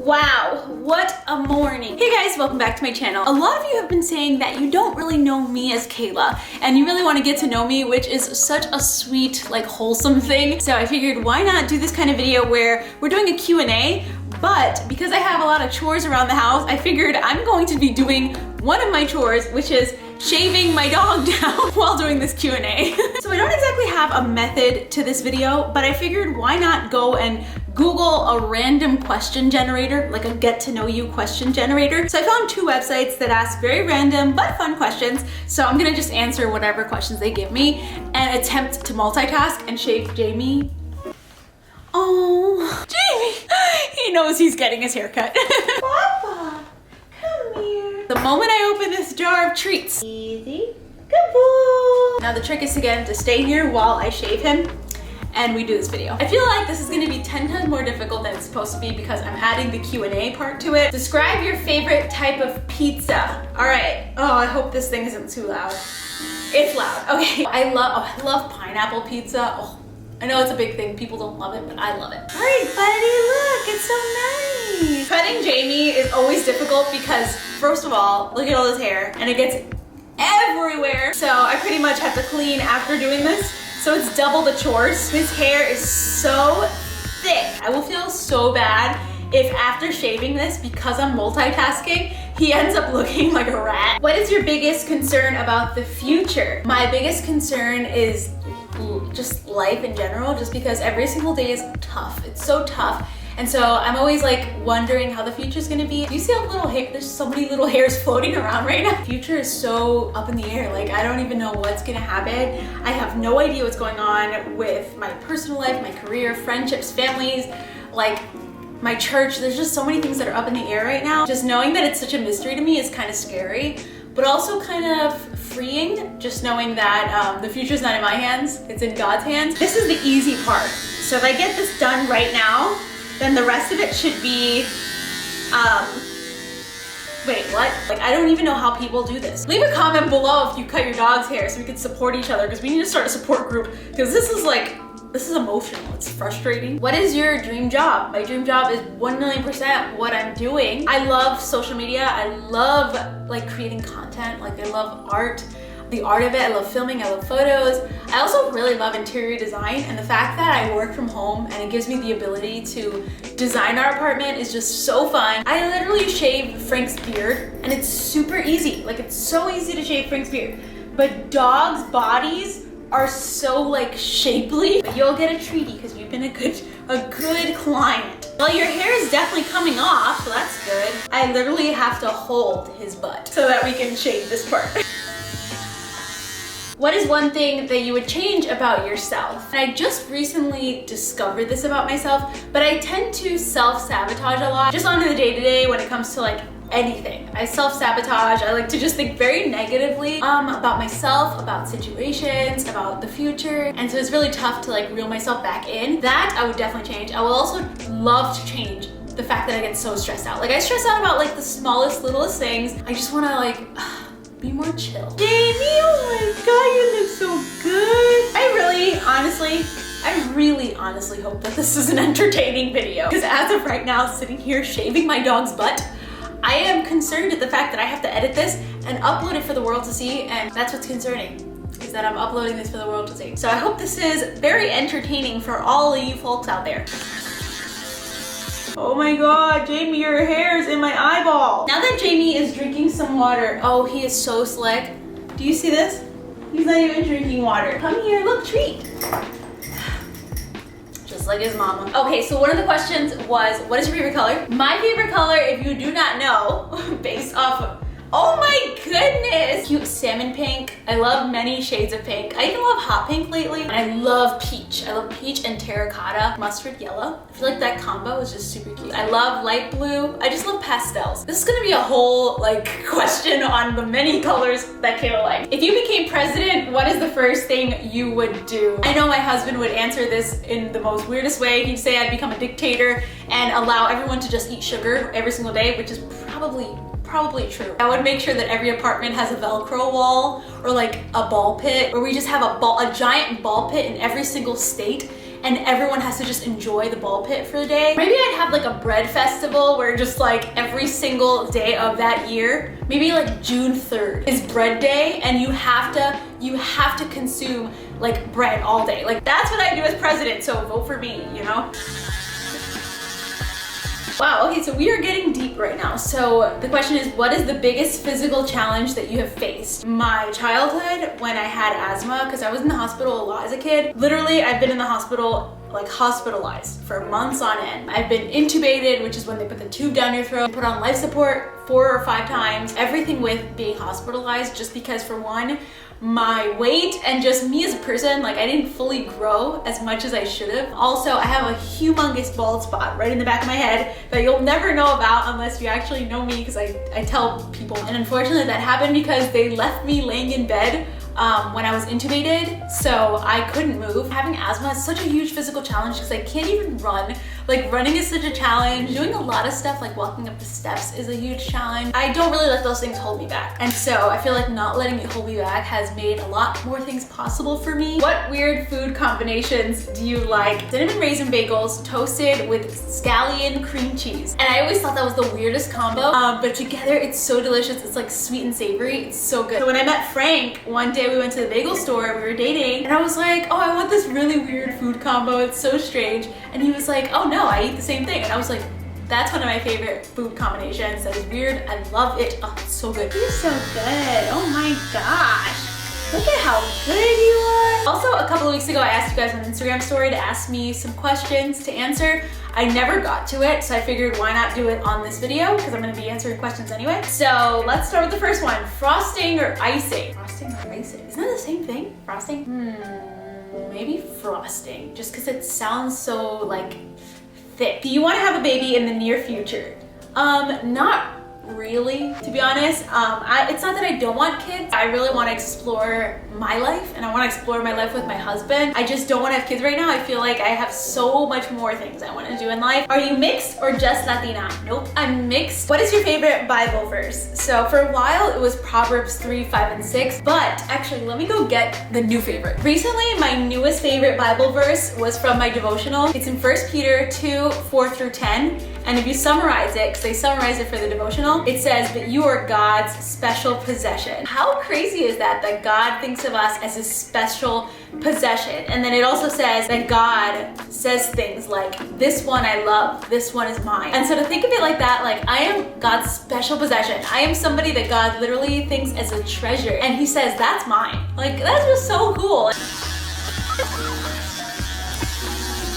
Wow, what a morning. Hey guys, welcome back to my channel. A lot of you have been saying that you don't really know me as Kayla and you really want to get to know me, which is such a sweet, like wholesome thing. So I figured why not do this kind of video where we're doing a Q&A, but because I have a lot of chores around the house, I figured I'm going to be doing one of my chores, which is shaving my dog down while doing this Q&A. So I don't exactly have a method to this video, but I figured why not go and Google a random question generator, like a get to know you question generator. So I found two websites that ask very random but fun questions. So I'm gonna just answer whatever questions they give me and attempt to multitask and shave Jamie. Oh, Jamie, he knows he's getting his haircut. Papa, come here. The moment I open this jar of treats. Easy, good boy. Now the trick is to get him to stay here while I shave him and we do this video. I feel like this is gonna be 10 times more difficult than it's supposed to be because I'm adding the Q&A part to it. Describe your favorite type of pizza. All right, oh, I hope this thing isn't too loud. It's loud, okay. I love pineapple pizza. Oh, I know it's a big thing, people don't love it, but I love it. All right, buddy, look, it's so nice. Cutting Jamie is always difficult because, first of all, look at all this hair, and it gets everywhere. So I pretty much have to clean after doing this. So it's double the chores. His hair is so thick. I will feel so bad if after shaving this, because I'm multitasking, he ends up looking like a rat. What is your biggest concern about the future? My biggest concern is just life in general, just because every single day is tough. It's so tough. And so I'm always like wondering how the future is gonna be. Do you see how little hair, there's so many little hairs floating around right now? The future is so up in the air. Like I don't even know what's gonna happen. I have no idea what's going on with my personal life, my career, friendships, families, like my church. There's just so many things that are up in the air right now. Just knowing that it's such a mystery to me is kind of scary, but also kind of freeing, just knowing that the future's not in my hands, it's in God's hands. This is the easy part. So if I get this done right now, then the rest of it should be, wait, what? Like, I don't even know how people do this. Leave a comment below if you cut your dog's hair so we can support each other, because we need to start a support group, because this is emotional, it's frustrating. What is your dream job? My dream job is 1,000,000% what I'm doing. I love social media. I love like creating content. Like I love art, the art of it. I love filming, I love photos. I also really love interior design, and the fact that I work from home and it gives me the ability to design our apartment is just so fun. I literally shave Frank's beard and it's super easy. Like it's so easy to shave Frank's beard, but dogs' bodies are so like shapely. But you'll get a treaty because you've been a good client. Well, your hair is definitely coming off, so that's good. I literally have to hold his butt so that we can shave this part. What is one thing that you would change about yourself? And I just recently discovered this about myself, but I tend to self-sabotage a lot, just on the day-to-day when it comes to like anything. I self-sabotage. I like to just think very negatively about myself, about situations, about the future. And so it's really tough to like reel myself back in. That I would definitely change. I will also love to change the fact that I get so stressed out. Like I stress out about like the smallest, littlest things. I just wanna like, be more chill. Jamie, oh my God, you look so good. I really honestly hope that this is an entertaining video, because as of right now, sitting here shaving my dog's butt, I am concerned at the fact that I have to edit this and upload it for the world to see, and that's what's concerning, is that I'm uploading this for the world to see. So I hope this is very entertaining for all of you folks out there. Oh my God, Jamie, your hair is in my eyeball. Now that Jamie is drinking some water, oh, he is so slick. Do you see this? He's not even drinking water. Come here, look, treat. Just like his mama. Okay, so one of the questions was, what is your favorite color? My favorite color, if you do not know, based off of, oh my goodness, cute salmon pink. I love many shades of pink. I even love hot pink lately. And I love peach. I love peach and terracotta, mustard yellow. I feel like that combo is just super cute. I love light blue. I just love pastels. This is gonna be a whole like question on the many colors that Kayla likes. If you became president, what is the first thing you would do? I know my husband would answer this in the most weirdest way. He'd say I'd become a dictator and allow everyone to just eat sugar every single day, which is probably true. I would make sure that every apartment has a Velcro wall or like a ball pit, or we just have a giant ball pit in every single state, and everyone has to just enjoy the ball pit for the day. Maybe I'd have like a bread festival where just like every single day of that year, maybe like June 3rd is bread day, and you have to consume like bread all day. Like that's what I do as president, so vote for me, you know? Wow, okay, so we are getting deep right now. So the question is, what is the biggest physical challenge that you have faced? My childhood, when I had asthma, because I was in the hospital a lot as a kid. Literally, I've been in the hospital, like hospitalized for months on end. I've been intubated, which is when they put the tube down your throat, put on life support 4 or 5 times. Everything with being hospitalized, just because for one, my weight and just me as a person, like I didn't fully grow as much as I should have. Also, I have a humongous bald spot right in the back of my head that you'll never know about unless you actually know me, because I tell people. And unfortunately that happened because they left me laying in bed when I was intubated, so I couldn't move. Having asthma is such a huge physical challenge because I can't even run. Like running is such a challenge. Doing a lot of stuff like walking up the steps is a huge challenge. I don't really let those things hold me back. And so I feel like not letting it hold me back has made a lot more things possible for me. What weird food combinations do you like? Cinnamon raisin bagels toasted with scallion cream cheese. And I always thought that was the weirdest combo, but together it's so delicious. It's like sweet and savory. It's so good. So when I met Frank, one day we went to the bagel store, we were dating, and I was like, oh, I want this really weird food combo. It's so strange. And he was like, oh no, I eat the same thing. And I was like, that's one of my favorite food combinations. That is weird. I love it. Oh, it's so good. You're so good. Oh my gosh. Look at how good you are. Also, a couple of weeks ago, I asked you guys on Instagram story to ask me some questions to answer. I never got to it, so I figured why not do it on this video, because I'm gonna be answering questions anyway. So let's start with the first one. Frosting or icing? Frosting or icing? Isn't that the same thing? Frosting? Maybe frosting, just because it sounds so like thick. Do you want to have a baby in the near future? Not really, to be honest. It's not that I don't want kids. I really want to explore my life, and I want to explore my life with my husband. I just don't want to have kids right now. I feel like I have so much more things I want to do in life. Are you mixed or just Latina? Nope, I'm mixed. What is your favorite Bible verse? So for a while it was Proverbs 3, 5, and 6, but actually let me go get the new favorite. Recently, my newest favorite Bible verse was from my devotional. It's in 1 Peter 2, 4 through 10. And if you summarize it, because they summarize it for the devotional, it says that you are God's special possession. How crazy is that, that God thinks of us as his special possession? And then it also says that God says things like, this one I love, this one is mine. And so to think of it like that, like I am God's special possession. I am somebody that God literally thinks as a treasure. And he says, that's mine. Like, that's just so cool.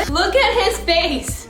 Look at his face.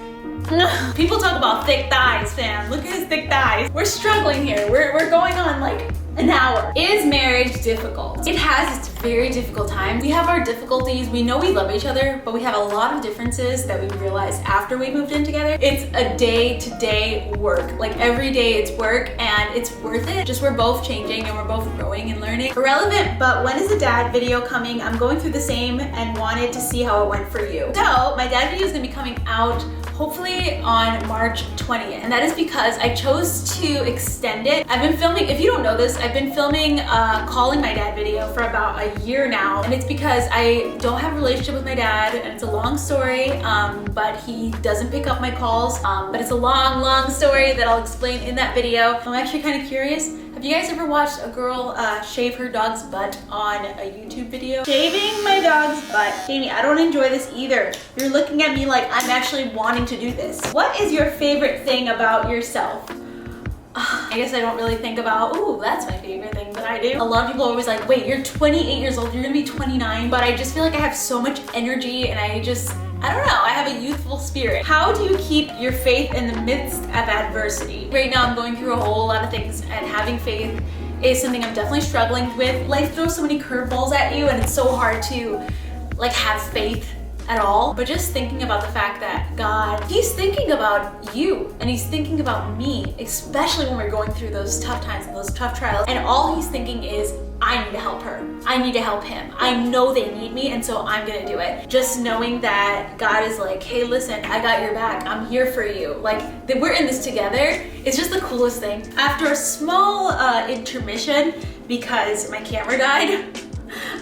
People talk about thick thighs, fam. Look at his thick thighs. We're struggling here. We're going on like an hour. Is marriage difficult? It has its very difficult times. We have our difficulties. We know we love each other, but we have a lot of differences that we realized after we moved in together. It's a day-to-day work. Like every day it's work, and it's worth it. Just we're both changing and we're both growing and learning. Irrelevant, but when is the dad video coming? I'm going through the same and wanted to see how it went for you. So my dad video is gonna be coming out hopefully on March 20th. And that is because I chose to extend it. I've been filming, if you don't know this, I've been filming calling my dad video for about a year now. And it's because I don't have a relationship with my dad, and it's a long story, but he doesn't pick up my calls. But it's a long, long story that I'll explain in that video. I'm actually kind of curious. Have you guys ever watched a girl shave her dog's butt on a YouTube video? Shaving my dog's butt. Jamie, I don't enjoy this either. You're looking at me like I'm actually wanting to do this. What is your favorite thing about yourself? I guess I don't really think about, ooh, that's my favorite thing that I do. A lot of people are always like, wait, you're 28 years old, you're gonna be 29. But I just feel like I have so much energy, and I don't know, I have a youthful spirit. How do you keep your faith in the midst of adversity? Right now I'm going through a whole lot of things, and having faith is something I'm definitely struggling with. Life throws so many curveballs at you, and it's so hard to like have faith at all. But just thinking about the fact that God, he's thinking about you, and he's thinking about me, especially when we're going through those tough times and those tough trials. And all he's thinking is, I need to help her. I need to help him. I know they need me, and so I'm gonna do it. Just knowing that God is like, hey, listen, I got your back. I'm here for you. Like, that we're in this together. It's just the coolest thing. After a small intermission, because my camera died,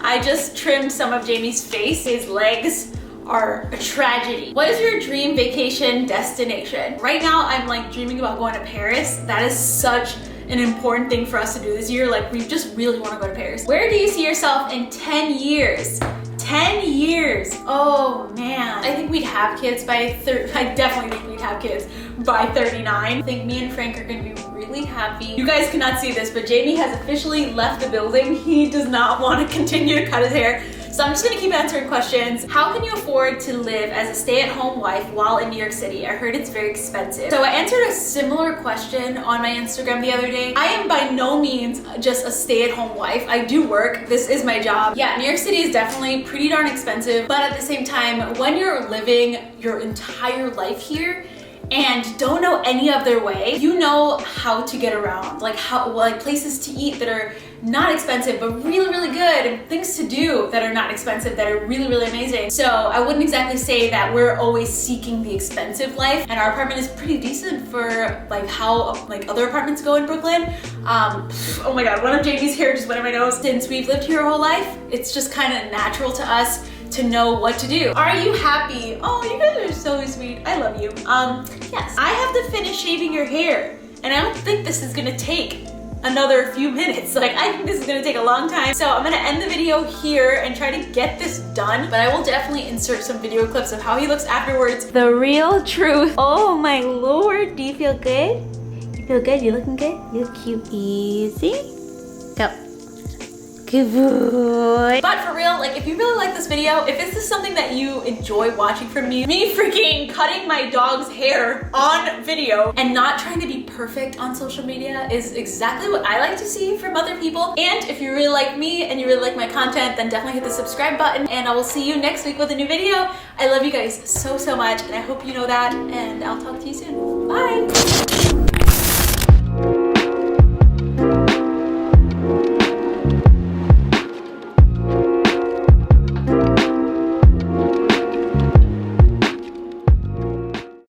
I just trimmed some of Jamie's face. His legs are a tragedy. What is your dream vacation destination? Right now, I'm like dreaming about going to Paris. That is such an important thing for us to do this year. Like, we just really want to go to Paris. Where do you see yourself in 10 years? 10 years. Oh man. I think we'd have kids by I definitely think we'd have kids by 39. I think me and Frank are gonna be really happy. You guys cannot see this, but Jamie has officially left the building. He does not want to continue to cut his hair. So I'm just gonna keep answering questions. How can you afford to live as a stay-at-home wife while in New York City? I heard it's very expensive. So I answered a similar question on my Instagram the other day. I am by no means just a stay-at-home wife. I do work. This is my job. Yeah, New York City is definitely pretty darn expensive, but at the same time, when you're living your entire life here and don't know any other way, you know how to get around, like places to eat that are not expensive but really, really good, and things to do that are not expensive that are really, really amazing. So I wouldn't exactly say that we're always seeking the expensive life, and our apartment is pretty decent for like how like other apartments go in Brooklyn. Oh my god, one of Jamie's hair just went in my nose. Since we've lived here our whole life, it's just kind of natural to us to know what to do. Are you happy? Oh, you guys are so sweet. I love you. Yes. I have to finish shaving your hair, and I don't think this is gonna take another few minutes. Like, I think this is gonna take a long time. So I'm gonna end the video here and try to get this done, but I will definitely insert some video clips of how he looks afterwards. The real truth. Oh my lord, do you feel good? You feel good? You looking good? You look cute. Easy. Go. Good boy. But for real, like, if you really like this video, if this is something that you enjoy watching from me freaking cutting my dog's hair on video and not trying to be perfect on social media is exactly what I like to see from other people. And if you really like me and you really like my content, then definitely hit the subscribe button, and I will see you next week with a new video. I love you guys so, so much, and I hope you know that, and I'll talk to you soon. Bye.